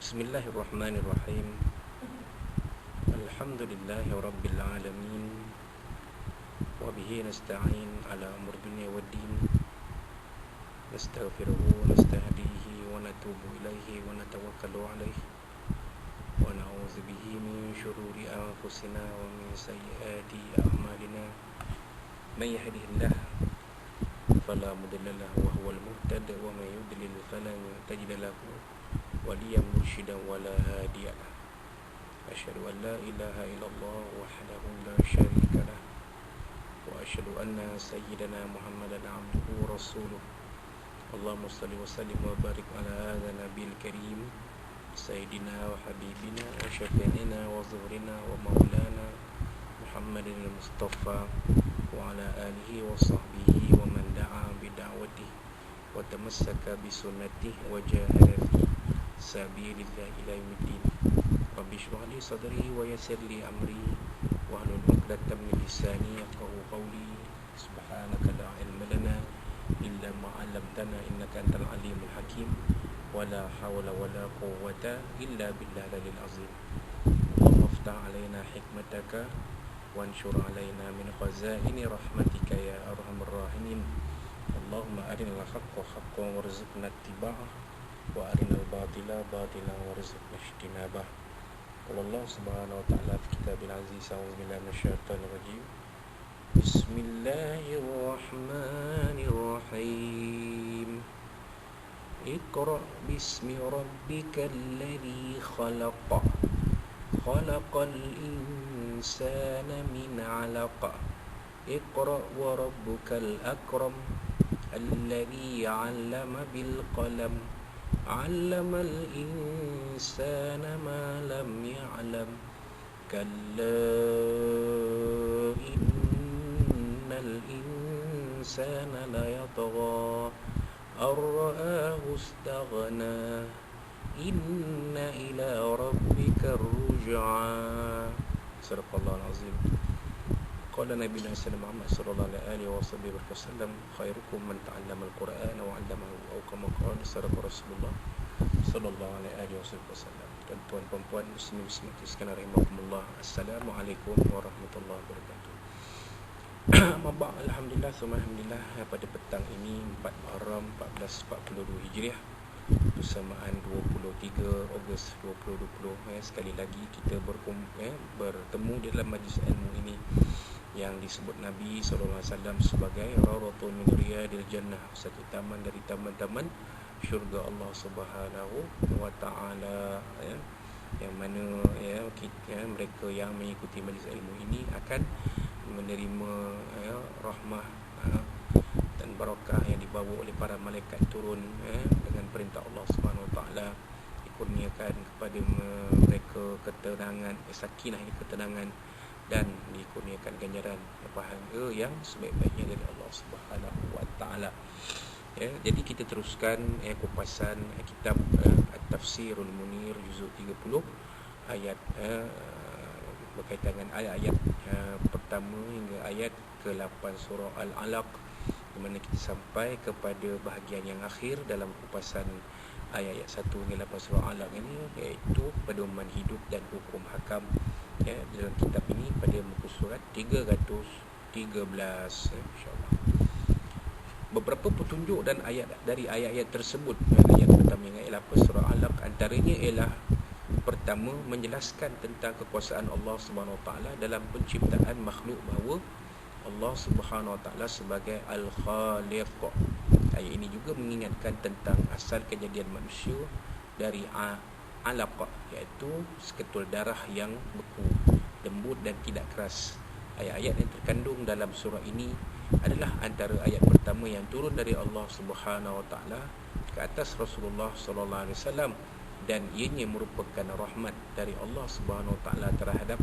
Bismillahirrahmanirrahim. Alhamdulillahi rabbil alamin. Wa bihi nasta'in ala umur dunya waddin. Nastaghfiruhu wa nastahdihi wa natubu ilaihi wa natawakkalu alaihi. Wa na'udzu bihi min syururi anfusina wa min sayyiati a'malina. May yahdihillahu fala mudilla lahu wa huwal muhtad wa may yudlil falan tajid lahu waliyan mursyidan wala hadiya. Asyhadu an la ilaha illallah wahdahu la syarika lah wa asyhadu anna sayyidana Muhammadan abduhu wa rasuluh. Allahumma salli wa sallim wa barik ala hadha nabiyil karim sayyidina wa habibina wa syafi'ina wa zuhrina wa maulana Muhammadin al-Mustafa wa ala alihi wa sahbihi wa man da'a bida'watihi wa tamassaka bisunnatihi wa jahada fi sabilillah ila yaumiddin. Rabbi shrah li sadri wa yassir li amri wa hlul 'uqdatam min lisani yafqahu qawli. Subhanaka la ilma lana illa ma 'allamtana innaka antal alimul hakim. Wa la hawla wa la quwwata illa billahil azim. Allahumma iftah 'alaina hikmataka wanshur 'alaina min khazaini rahmatika ya arhamar rahimin. Allahumma arinal haqqa haqqan warzuqna ittiba'ah wa arinal batila batilan warzuqna ijtinabah. Qala Allah subhanahu wa ta'ala fi kitabil aziz, a'udzu billahi minasyaitonir rajim. Bismillahirrahmanirrahim. Iqra bismi rabbikal ladzi khalaq. Khalaqal insana min 'alaq. Iqra wa rabbukal akram. Alladzi 'allama bil qalam. 'Allamal insana ma lam ya'lam. Kalla innal insana la yatgha ar-ra'ahu istaghna. Inna ila rabbika ar-ruj'a. Sadaqallahul azim. Qala Nabi Muhammad sallallahu alaihi wasallam, khairukum man ta'allama al-Qur'ana wa 'allamahu, atau kama qala sadaqa Rasulullah sallallahu alaihi wasallam. Tuan-tuan puan-puan muslimin muslimat sekalian rahimakumullah. Assalamualaikum warahmatullahi wabarakatuh. Mabak alhamdulillah summa alhamdulillah, pada petang ini 4 Muharram 1442 Hijriah bersamaan 23 Ogos 2020, sekali lagi kita bertemu di dalam majlis ilmu ini yang disebut Nabi SAW sebagai Rawdatun min Riyadil Jannah, satu taman dari taman-taman syurga Allah Subhanahu wa Ta'ala, yang mana mereka yang mengikuti majlis ilmu ini akan menerima rahmah dan barakah yang dibawa oleh para malaikat turun dengan perintah Allah Subhanahu wa Ta'ala, dikurniakan kepada mereka ketenangan, sakinah, ketenangan, dan dikurniakan ganjaran pahala yang sebaik-baiknya dari Allah Subhanahu wa Ta'ala. Jadi kita teruskan kupasan kitab At-Tafsirul Munir juzuk 30, ayat berkaitan dengan ayat-ayat pertama hingga ayat ke-8 surah Al-Alaq, di mana kita sampai kepada bahagian yang akhir dalam kupasan ayat-ayat 1 hingga 8 surah Al-Alaq ini, iaitu pedoman hidup dan hukum hakam. Dalam kitab ini pada muka surat 313, insya-Allah. Beberapa petunjuk dan ayat dari ayat-ayat tersebut, ayat pertama yang ayat 8 surah Al-Alaq, antaranya ialah pertama, menjelaskan tentang kekuasaan Allah Subhanahu wa Ta'ala dalam penciptaan makhluk, bahawa Allah Subhanahu wa Ta'ala sebagai Al-Khaliq. Ayat ini juga mengingatkan tentang asal kejadian manusia dari alaq, iaitu seketul darah yang beku, lembut dan tidak keras. Ayat-ayat yang terkandung dalam surah ini adalah antara ayat pertama yang turun dari Allah Subhanahu wa Ta'ala ke atas Rasulullah sallallahu alaihi wasallam, dan ianya merupakan rahmat dari Allah Subhanahu wa Ta'ala terhadap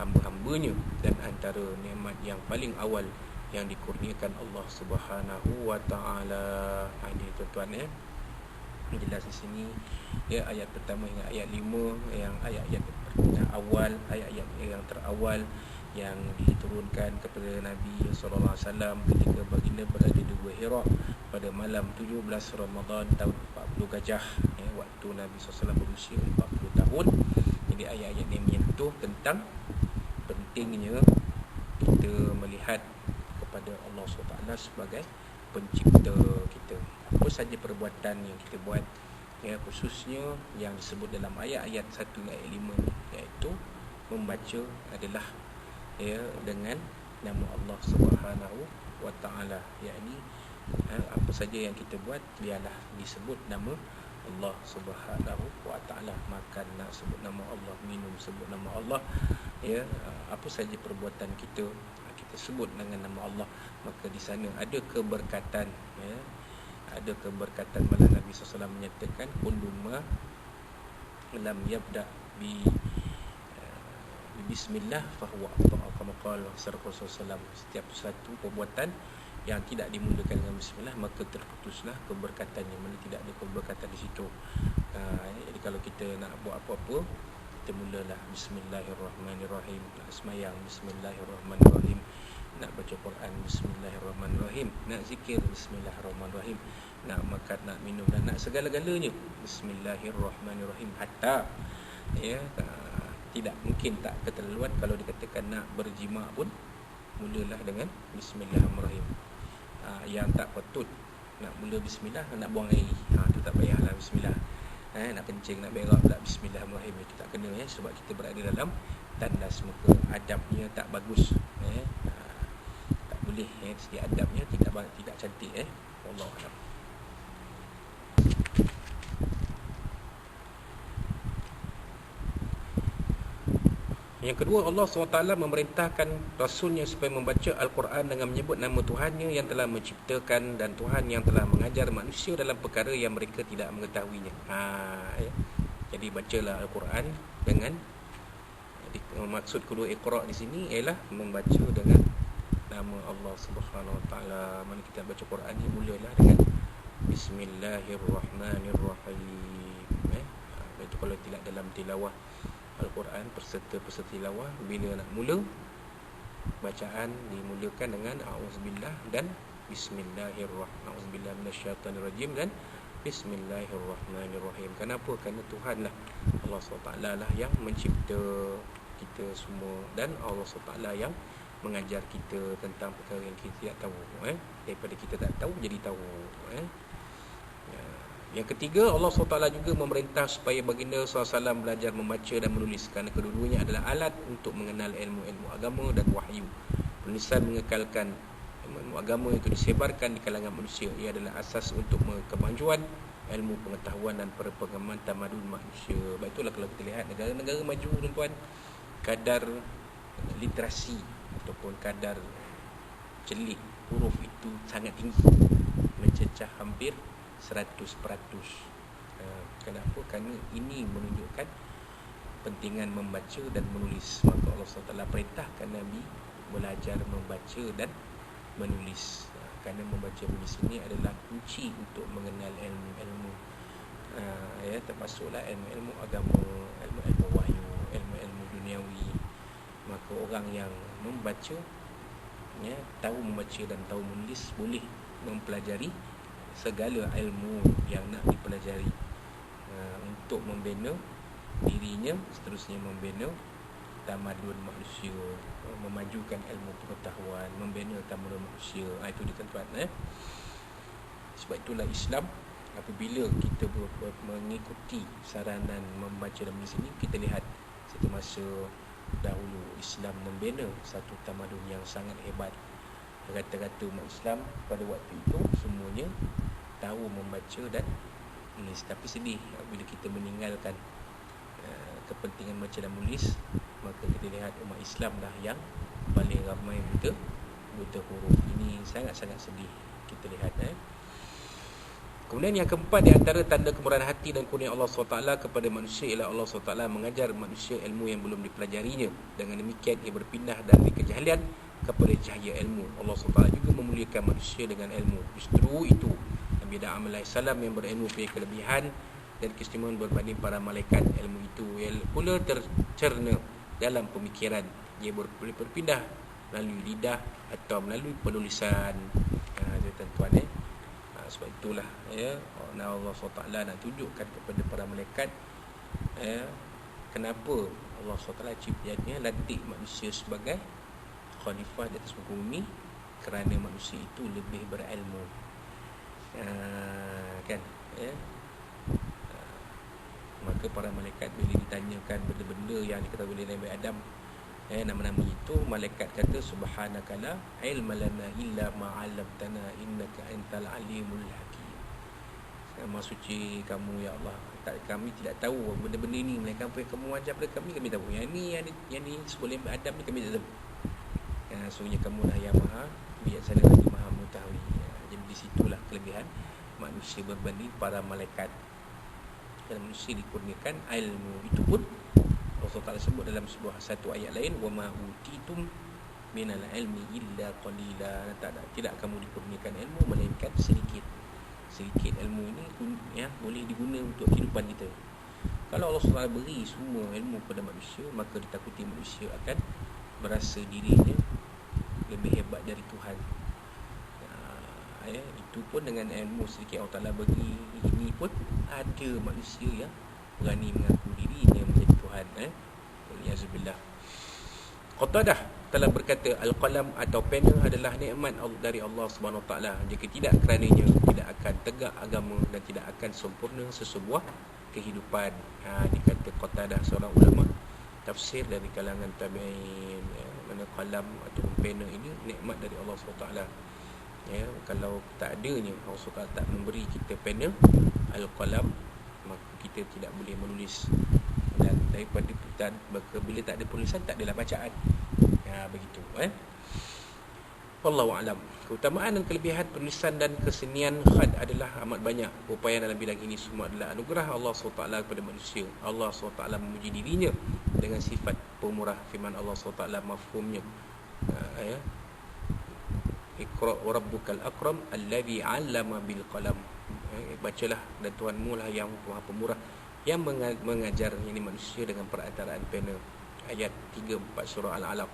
hamba-hambanya, dan antara nikmat yang paling awal yang dikurniakan Allah Subhanahu wa Ta'ala. Ini tuan-tuan jelas di sini ayat pertama hingga ayat 5, yang ayat-ayat awal, ayat-ayat yang terawal yang diturunkan kepada Nabi sallallahu alaihi wasallam ketika baginda berada di Gua Hira pada malam 17 Ramadan tahun gajah, waktu Nabi SAW berusia 40 tahun. Jadi ayat-ayat ini menyentuh tentang pentingnya kita melihat kepada Allah SWT sebagai pencipta kita. Apa saja perbuatan yang kita buat, khususnya yang disebut dalam ayat-ayat 1 dan ayat 5 ni, iaitu membaca adalah dengan nama Allah Subhanahu wa taala, yakni apa saja yang kita buat biarlah disebut nama Allah Subhanahu wa taala. Makan nak sebut nama Allah, minum sebut nama Allah, apa saja perbuatan kita sebut dengan nama Allah, maka di sana ada keberkatan, ada keberkatan. Malah Nabi SAW menyatakan kullu ma lam yabda bi bismillah fahuwa atau kama qala Rasulullah. Setiap satu perbuatan yang tidak dimulakan dengan bismillah, maka terputuslah keberkatannya. Mana tidak ada keberkatan di situ. Jadi kalau kita nak buat apa-apa, kita mulalah bismillahirrahmanirrahim. Nak semayang, bismillahirrahmanirrahim. Nak baca Quran, bismillahirrahmanirrahim. Nak zikir, bismillahirrahmanirrahim. Nak makan, nak minum dan nak segala-galanya, bismillahirrahmanirrahim. Hatta tidak mungkin tak keterlaluan kalau dikatakan nak berjima pun mulalah dengan bismillahirrahmanirrahim. Yang tak patut nak mula bismillah, nak buang air, tu tak payahlah bismillah. Nak kencing, nak berak pula bismillahirrahmanirrahim, itu tak kena, sebab kita berada dalam tandas, maka adabnya tak bagus, tak boleh, segi adabnya tidak cantik. Wallahu a'lam. Yang kedua, Allah SWT memerintahkan Rasulnya supaya membaca Al-Quran dengan menyebut nama Tuhannya yang telah menciptakan dan Tuhan yang telah mengajar manusia dalam perkara yang mereka tidak mengetahuinya. Jadi bacalah Al-Quran dengan, maksud kedua Iqra' di sini ialah membaca dengan nama Allah Subhanahu Wa Taala. Mana kita baca Quran ni mulalah dengan Bismillahirrahmanirrahim. Itu kalau tidak dalam tilawah Al-Quran, peserta tilawah, bila nak mula bacaan dimulakan dengan a'udzubillah dan bismillahirrahmanirrahim, a'udzubillah minasyaitanirrajim dan bismillahirrahmanirrahim. Kenapa? Kerana Tuhanlah, Allah SWT lah yang mencipta kita semua, dan Allah SWT yang mengajar kita tentang perkara yang kita tidak tahu. Daripada kita tak tahu jadi tahu. Yang ketiga, Allah SWT juga memerintah supaya baginda SAW belajar membaca dan menulis, kerana kedua-duanya adalah alat untuk mengenal ilmu-ilmu agama dan wahyu. Penulisan mengekalkan ilmu agama itu disebarkan di kalangan manusia. Ia adalah asas untuk kemajuan ilmu pengetahuan dan perkembangan tamadun manusia. Baik, itulah kalau kita lihat negara-negara maju, tuan-tuan, kadar literasi ataupun kadar celik huruf itu sangat tinggi, mencecah hampir 100%. Kenapa? Kerana ini menunjukkan pentingan membaca dan menulis. Maka Allah SWT perintahkan Nabi belajar membaca dan menulis. Kerana membaca menulis ini adalah kunci untuk mengenal ilmu-ilmu, termasuklah ilmu-ilmu agama, ilmu-ilmu wahyu, ilmu-ilmu duniawi. Maka orang yang membaca, tahu membaca dan tahu menulis, boleh mempelajari segala ilmu yang nak dipelajari, untuk membina dirinya, seterusnya membina tamadun manusia, memajukan ilmu pengetahuan, membina tamadun manusia. Itu dia, tuan-tuan. Sebab itulah Islam, apabila kita mengikuti saranan membaca dan menulis ini, kita lihat satu masa dahulu Islam membina satu tamadun yang sangat hebat. Rata-rata umat Islam pada waktu itu semuanya tahu membaca dan menulis. Tapi sedih bila kita meninggalkan kepentingan baca dan menulis, maka kita lihat umat Islam dah yang paling ramai buta huruf. Ini sangat-sangat sedih kita lihat. Kemudian yang keempat, di antara tanda kemurahan hati dan kurnia Allah SWT kepada manusia ialah Allah SWT mengajar manusia ilmu yang belum dipelajarinya. Dengan demikian ia berpindah dari kejahilian kepada cahaya ilmu. Allah SWT juga memuliakan manusia dengan ilmu. Justru itu Nabi Adam AS yang berilmu punya kelebihan dan keistimewaan berbanding para malaikat. Ilmu itu pula tercerna dalam pemikiran. Ia boleh berpindah melalui lidah atau melalui penulisan. Tuan-tuan, Sebab itulah Allah SWT nak tunjukkan kepada para malaikat kenapa Allah SWT lantik manusia sebagai khalifah di atas muka bumi, kerana manusia itu lebih berilmu. Kan maka para malaikat bila ditanyakan benda-benda yang diketahui oleh Nabi Adam, nama-nama itu, malaikat kata subhanaka la ilma lana illa ma 'allamtana innaka antal alimul hakim. Maha suci kamu ya Allah, kami tidak tahu benda-benda ini, melainkan apa yang kamu ajar kepada kami tahu. Yang ni sebelum Nabi Adam ni kami tak tahu. Sungguhnya kamu lah yang maha bijaksana lagi maha mengetahui. Jadi di situlah kelebihan manusia berbanding para malaikat. Dan manusia dikurniakan ilmu. Itu pun Allah SWT sebut dalam sebuah satu ayat lain, wa ma utitum minal ilmi illa qalila. Tidak kamu dikurniakan ilmu melainkan sedikit ilmu ini boleh diguna untuk kehidupan kita. Kalau Allah SWT beri semua ilmu kepada manusia, maka ditakuti manusia akan berasa dirinya lebih hebat dari Tuhan. Itu pun dengan ilmu sedikit Allah Ta'ala bagi ini pun ada manusia yang berani mengaku dirinya menjadi Tuhan. Waliyahzubillah. Qatadah telah berkata, al-qalam atau pena adalah nikmat dari Allah Subhanahu Wa Taala. Jika tidak kerananya, tidak akan tegak agama dan tidak akan sempurna sesebuah kehidupan. Dikata Qatadah, seorang ulama tafsir dari kalangan tabi'in, mana qalam atau pena ini nikmat dari Allah Subhanahu Wa Taala. Kalau tak adanya Allah SWT tak memberi kita pena al-qalam, maka kita tidak boleh menulis. Dan daripada dan bila tak ada penulisan, tak adalah bacaan. Begitu. Wallahu a'lam. Keutamaan dan kelebihan penulisan dan kesenian khat adalah amat banyak. Upaya dalam bidang ini semua adalah anugerah Allah SWT kepada manusia. Allah SWT memuji dirinya dengan sifat pemurah. Firman Allah SWT mafhumnya, Iqra wa rabbukal akram alladhi 'allama bil qalam. Bacalah, dan Tuhanmu lah yang Maha Pemurah, yang mengajar ini manusia dengan perantaraan pena. Ayat 3-4 surah Al-Alaq.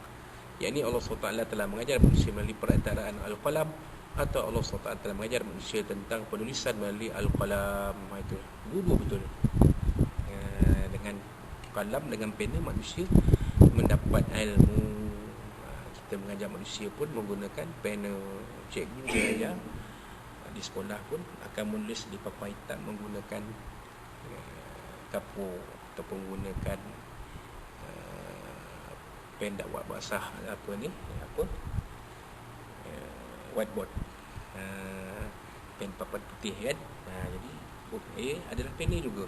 Yakni Allah SWT telah mengajar manusia melalui perantaraan Al-Qalam, atau Allah SWT telah mengajar manusia tentang penulisan melalui Al-Qalam. Itu guru betul. Dengan qalam, dengan pena, manusia mendapat ilmu. Kita mengajar manusia pun menggunakan pena. Cikgu saya di sekolah pun akan menulis di papan hitam menggunakan kapur ataupun menggunakan pen dakwah basah, whiteboard, pen papan putih kan. Jadi adalah pena juga.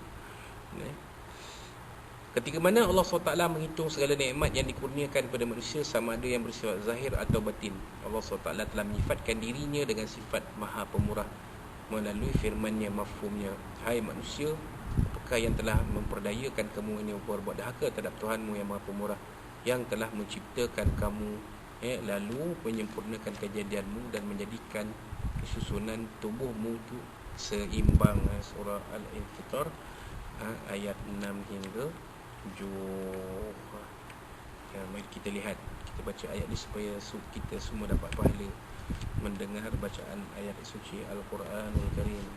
Ketika mana Allah SWT menghitung segala nikmat yang dikurniakan kepada manusia, sama ada yang bersifat zahir atau batin, Allah SWT telah menyifatkan dirinya dengan sifat Maha Pemurah melalui firman-Nya, mafhumnya. Hai manusia, apakah yang telah memperdayakan kamu ini berbuat dahaka terhadap Tuhanmu yang Maha Pemurah, yang telah menciptakan kamu, lalu menyempurnakan kejadianmu dan menjadikan kesusunan tubuhmu itu seimbang. Surah Al-Infitar ayat 6 hingga 7. Mari kita lihat, kita baca ayat ini supaya kita semua dapat pahala mendengar bacaan ayat suci Al-Quranul Karim.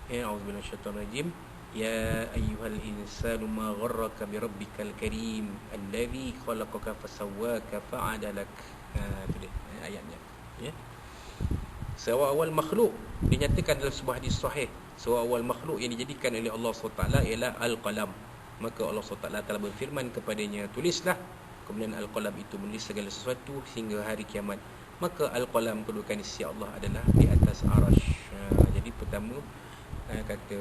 A'udzubillahi minasyaitonir rajim. Ya ayyuhal insanu ma gharraka bi rabbikal karim alladzi khalaqaka fasawwaka fa'adalak. Itu dia ayatnya. Seawal makhluk dinyatakan dalam sebuah hadis sahih, seawal makhluk yang dijadikan oleh Allah SWT ialah Al-Qalam. Maka Allah SWT telah berfirman kepadanya, tulislah. Kemudian Al-Qalam itu menulis segala sesuatu hingga hari kiamat. Maka Al-Qalam kedudukan di sisi Allah adalah di atas arash. Jadi pertama, kata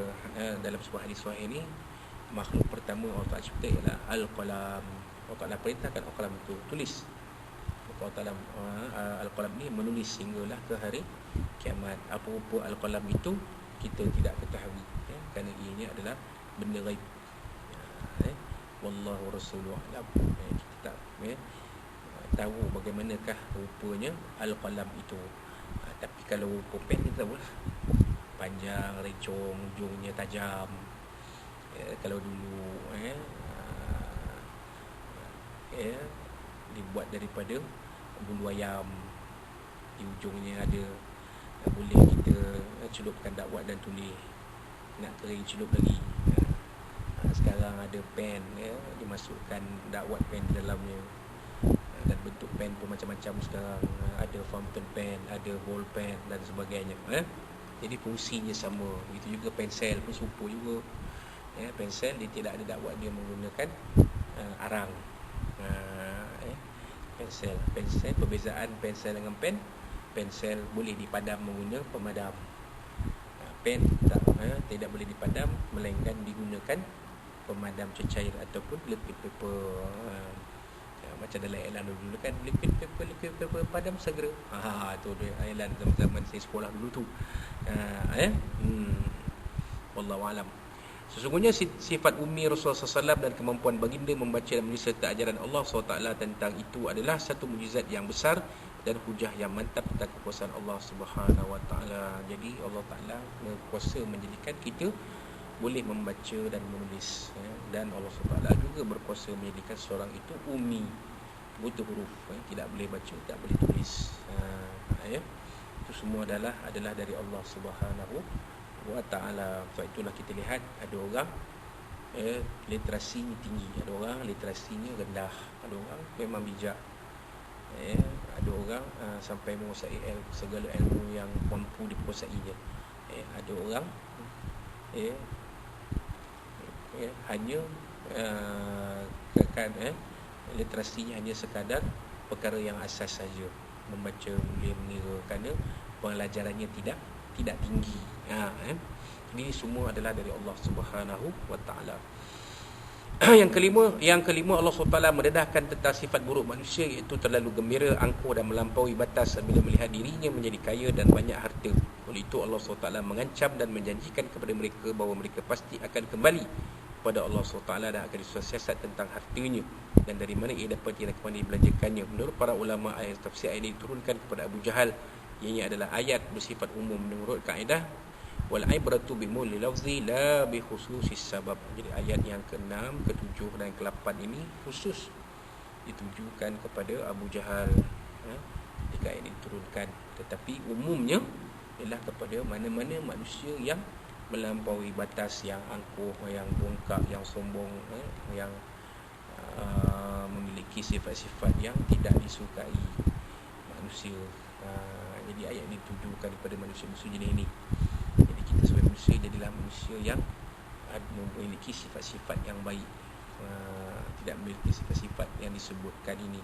dalam sebuah hadis sahih ini, makhluk pertama Allah Ta'ala cipta ialah Al-Qalam. Allah Ta'ala perintahkan Al-Qalam itu tulis. Allah Ta'ala Al-Qalam ini menulis hinggalah ke hari kiamat. Apa-apa Al-Qalam itu kita tidak ketahui, kerana ini adalah benda ghaib. Wallahu rasuluhu a'lam. Kita tak tahu bagaimanakah rupanya Al-Qalam itu. Tapi kalau rupa pen kita tahu lah, panjang, recong, ujungnya tajam. Kalau dulu dibuat daripada bulu ayam, di ujungnya ada boleh kita celupkan dakwat dan tulis. Nak kering celup lagi. Sekarang ada pen, dimasukkan dakwat pen di dalamnya. Dan bentuk pen pun macam-macam sekarang. Ada fountain pen, ada ball pen dan sebagainya. Jadi fungsinya sama. Itu juga pensel pun serupa juga. Pensel dia tidak ada dakwat, dia menggunakan arang. Pensel, perbezaan pensel dengan pen. Pensel boleh dipadam menggunakan pemadam. Pen tidak boleh dipadam, melainkan digunakan pemadam cecair ataupun liquid paper. Macam dalam iklan dulu kan, liquid paper padam segera. Tu dia iklan zaman saya sekolah dulu tu. Wallahu alam. Sesungguhnya sifat ummi Rasulullah SAW dan kemampuan baginda membaca dan menulis serta ajaran Allah SWT tentang itu adalah satu mukjizat yang besar dan hujah yang mantap tentang kekuasaan Allah Subhanahu Wa Taala. Jadi Allah Taala berkuasa menjadikan kita boleh membaca dan menulis, dan Allah SWT juga berkuasa menjadikan seorang itu ummi, buta huruf, tidak boleh baca, tak boleh tulis. Itu semua adalah dari Allah Subhanahu Wa Taala. Sebab itulah kita lihat ada orang literasinya tinggi, ada orang literasinya rendah, ada orang memang bijak, ada orang sampai menguasai segala ilmu yang mampu dikuasainya. Ada orang hanya literasinya hanya sekadar perkara yang asas saja, membaca, boleh mengira, kerana pelajarannya tidak tinggi. Ini semua adalah dari Allah Subhanahu Wa Taala. Yang kelima Allah SWT mendedahkan tentang sifat buruk manusia, iaitu terlalu gembira, angkuh dan melampaui batas bila melihat dirinya menjadi kaya dan banyak harta. Oleh itu Allah SWT mengancam dan menjanjikan kepada mereka bahawa mereka pasti akan kembali kepada Allah SWT dan akan disiasat tentang hartanya dan dari mana ia dapat dibelanjakannya. Menurut para ulama, ayat tafsir ayat ini diturunkan kepada Abu Jahal. Ianya adalah ayat bersifat umum menurut kaedah wal ibratu bimul lafzi la bi khususis sabab. Jadi ayat yang ke-6, ke-7 dan ke-8 ini khusus ditujukan kepada Abu Jahal ketika ayat ini diturunkan, tetapi umumnya ialah kepada mana-mana manusia yang melampaui batas, yang angkuh, yang bongkak, yang sombong, yang memiliki sifat-sifat yang tidak disukai manusia. Jadi ayat ini ditujukan kepada manusia-manusia jenis ini. Jadi kita sebagai manusia jadilah manusia yang memiliki sifat-sifat yang baik, tidak memiliki sifat-sifat yang disebutkan ini,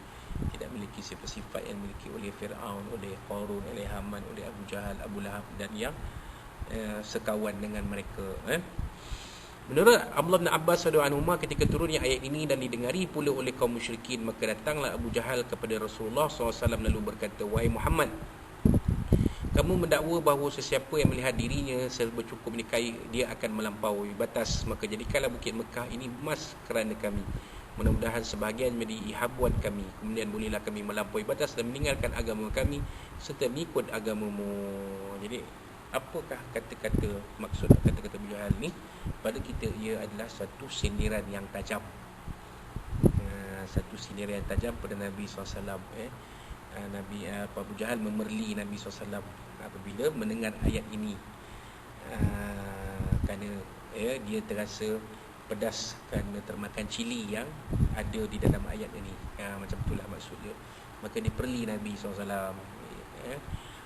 tidak memiliki sifat-sifat yang dimiliki oleh Fir'aun, oleh Qarun, oleh Haman, oleh Abu Jahal, Abu Lahab dan yang sekawan dengan mereka. Menurut Abdullah bin Abbas radhiyallahu anhu, ketika turunnya ayat ini dan didengari pula oleh kaum musyrikin, maka datanglah Abu Jahal kepada Rasulullah SAW lalu berkata, "Wahai Muhammad, kamu mendakwa bahawa sesiapa yang melihat dirinya serba cukup nikahi, dia akan melampaui batas. Maka jadikanlah bukit Mekah ini emas kerana kami. Mudah-mudahan sebahagian menjadi habuan kami. Kemudian bolehlah kami melampaui batas dan meninggalkan agama kami serta mengikut agamamu." Jadi apakah kata-kata, maksud kata-kata Abu Jahal ni pada kita? Ia adalah satu sindiran yang tajam, satu sindiran yang tajam pada Nabi SAW. Nabi Abu Jahal memerli Nabi SAW apabila mendengar ayat ini, kerana dia terasa pedas kerana termakan cili yang ada di dalam ayat ini. Macam itulah maksudnya. Maka diperli Nabi SAW.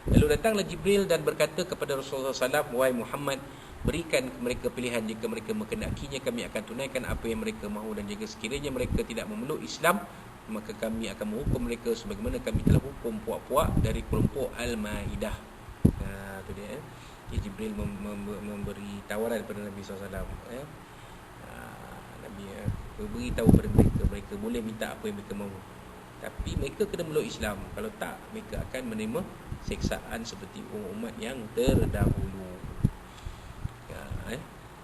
Lalu datanglah Jibril dan berkata kepada Rasulullah SAW, "Wahai Muhammad, berikan mereka pilihan. Jika mereka mengendakinya, kami akan tunaikan apa yang mereka mahu, dan jika sekiranya mereka tidak memeluk Islam, maka kami akan menghukum mereka sebagaimana kami telah hukum puak-puak dari kelompok Al-Maidah." Itu dia. Jibril memberi tawaran kepada Nabi SAW. Nabi beritahu kepada mereka boleh minta apa yang mereka mahu, tapi mereka kena meluk Islam. Kalau tak, mereka akan menerima siksaan seperti umat yang terdahulu.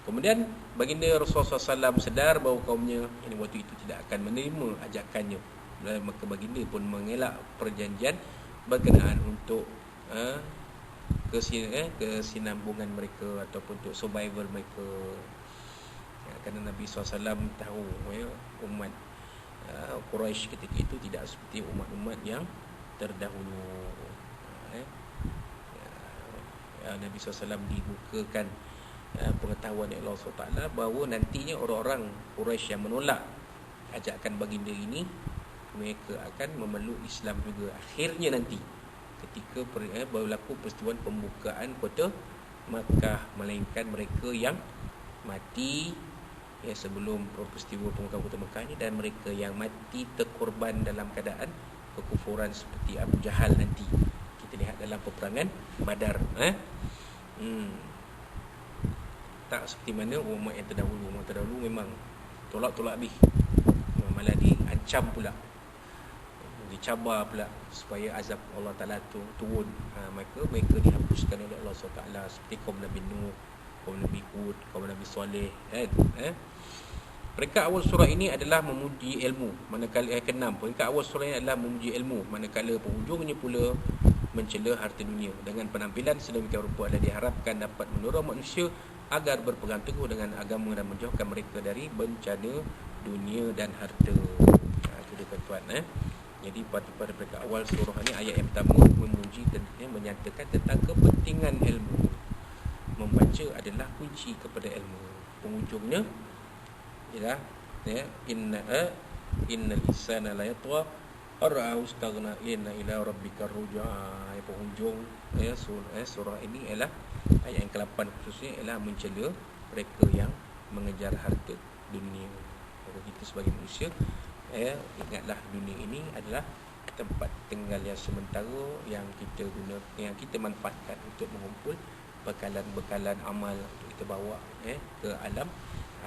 Kemudian baginda Rasulullah SAW sedar bahawa kaumnya ini waktu itu tidak akan menerima ajakannya. Maka baginda pun mengelak perjanjian berkenaan untuk kesinambungan mereka ataupun untuk survival mereka. Kerana Nabi SAW tahu umat Quraisy ketika itu tidak seperti umat-umat yang terdahulu. Nabi SAW dibukakan pengetahuan oleh Allah SWT bahawa nantinya orang-orang Quraisy yang menolak ajakan baginda ini, mereka akan memeluk Islam juga akhirnya nanti, ketika berlaku peristiwa pembukaan kota Makkah, melainkan mereka yang mati sebelum peristiwa pembukaan kota Makkah ini, dan mereka yang mati terkorban dalam keadaan kekufuran seperti Abu Jahal nanti kita lihat dalam peperangan Badar. Tak seperti mana umat yang terdahulu memang tolak habis, malah diancam pula, dicabar pula supaya azab Allah Ta'ala turun. Mereka dihapuskan oleh Allah SWT, seperti kaum Nabi Nuh, kaum Nabi Hud, kaum Nabi Saleh. Peringkat awal surah ini adalah memuji ilmu, manakala ke-6, peringkat awal surah ini adalah memuji ilmu, manakala penghujungnya pula mencela harta dunia. Dengan penampilan sedemikian rupa adalah diharapkan dapat mendorong manusia agar berpegang teguh dengan agama dan menjauhkan mereka dari bencana dunia dan harta. Itu dia tuan. Jadi pada peringkat awal surah ini, ayat yang pertama memuji dan menyatakan tentang kepentingan ilmu. Membaca adalah kunci kepada ilmu. Penghujungnya ialah innal insana la yatgha ar-ra'ahu istaghna inna ila rabbika rujaa. Penghujung surah ini ialah ayat yang ke-8 khususnya ialah mencela mereka yang mengejar harta dunia. Kalau kita sebagai manusia, ingatlah dunia ini adalah tempat tinggal yang sementara yang kita guna, yang kita manfaatkan untuk mengumpul bekalan amal untuk kita bawa ke alam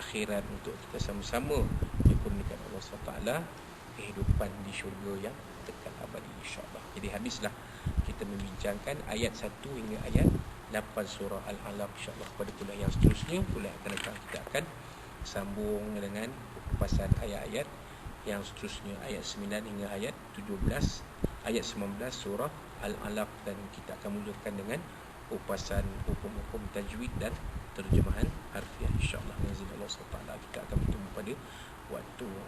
akhirat, untuk kita sama-sama dikurniakan Allah SWT kehidupan di syurga yang kekal abadi insya-Allah. Jadi habislah kita membincangkan ayat 1 hingga ayat 8 surah Al-Alaq. InsyaAllah pada kuliah yang seterusnya, kuliah akan datang, kita akan sambung dengan kupasan ayat-ayat yang seterusnya, ayat 9 hingga ayat 17, ayat 19 surah Al-Alaq, dan kita akan mulakan dengan kupasan hukum-hukum tajwid dan terjemahan harfiah insya-Allah. Dengan izin Allah SWT kita akan bertemu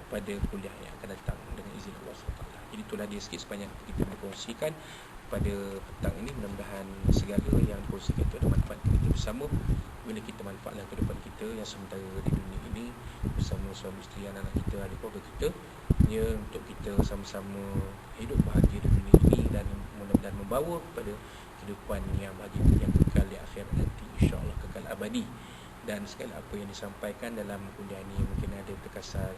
pada kuliah yang akan datang dengan izin Allah SWT. Jadi itulah dia sikit sebanyak kita berkongsikan pada petang ini. Mudah-mudahan segala yang dikongsikan itu ada manfaat kita bersama, bila kita manfaatkan kehidupan kita yang sementara di dunia ini bersama suami isteri, anak-anak kita, adik keluarga kita, untuk kita sama-sama hidup bahagia di dunia ini dan mudah-mudahan membawa kepada kehidupan yang bahagia yang kekal di akhirat nanti insya-Allah, kekal abadi. Dan segala apa yang disampaikan dalam kuliah ini mungkin ada terkasar,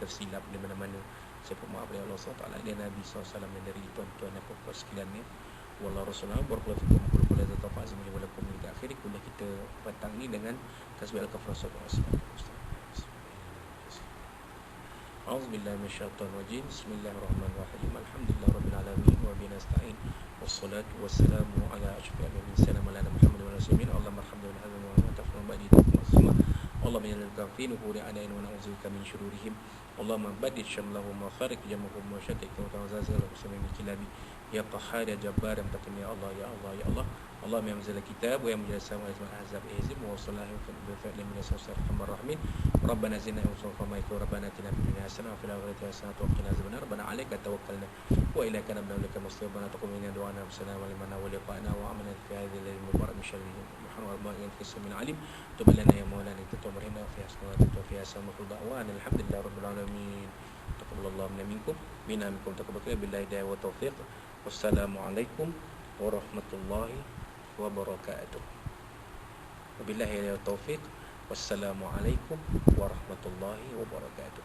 tersilap di mana-mana, saya mohon maaf dari Allah SWT dan Nabi SAW dan dari tuan-tuan dan puan-puan sekalian. Wallahu Rasulullah barakallahu fikum wa qul la tafa'azu wa lakum min akhir kuliah kita petang ini dengan tasbih al-kafaraah sallallahu. A'udzu billahi minasyaitonir rajim. Bismillahirrahmanirrahim. Alhamdulillahirabbil alamin wa bihi nasta'in. Wassalatu wassalamu ala asyrofil anbiya'i wal mursalin Muhammadin wa rasulih. Allahumma arhamna bil hadzal wa tafsir ba'di tafsir. Allahumma inna al-kafin huri anain wa na'udzubika min syururihim. Allahumma badil syamlahum wa kharik jamahum wa syatik wa tawazazil wa qasmin kilabi. Ya Qahhar ya Jabbar ya Mutakim ya Allah ya Allah ya Allah. Allahumma ya munzil kitab wa ya mujassim wa isma ahzab ihzib wa sallahu bi fa'li min as-sar hamar rahmin. Rabbana zidna wa ma yakun rabbana atina fid dunya hasanah wa fil akhirati hasanah wa qina adzabannar. Rabbana 'alaika tawakkalna wa ilaika nabna wa ilaika muslim. Rabbana taqabbal minna du'ana wa salama liman wa liqa'ana wa amana fi hadhihi al-lail mubarak min sharri Muhammad wa barik fi min alim. Tub lana ya maulana tatamarina fi asnawati wa fi asma'i da'wana alhamdulillahi rabbil alamin. Taqabbalallahu minkum minkum taqabbal billahi da wa taufiq. Wassalamualaikum warahmatullahi wabarakatuh. Wabillahi taufiq. Wassalamualaikum warahmatullahi wabarakatuh.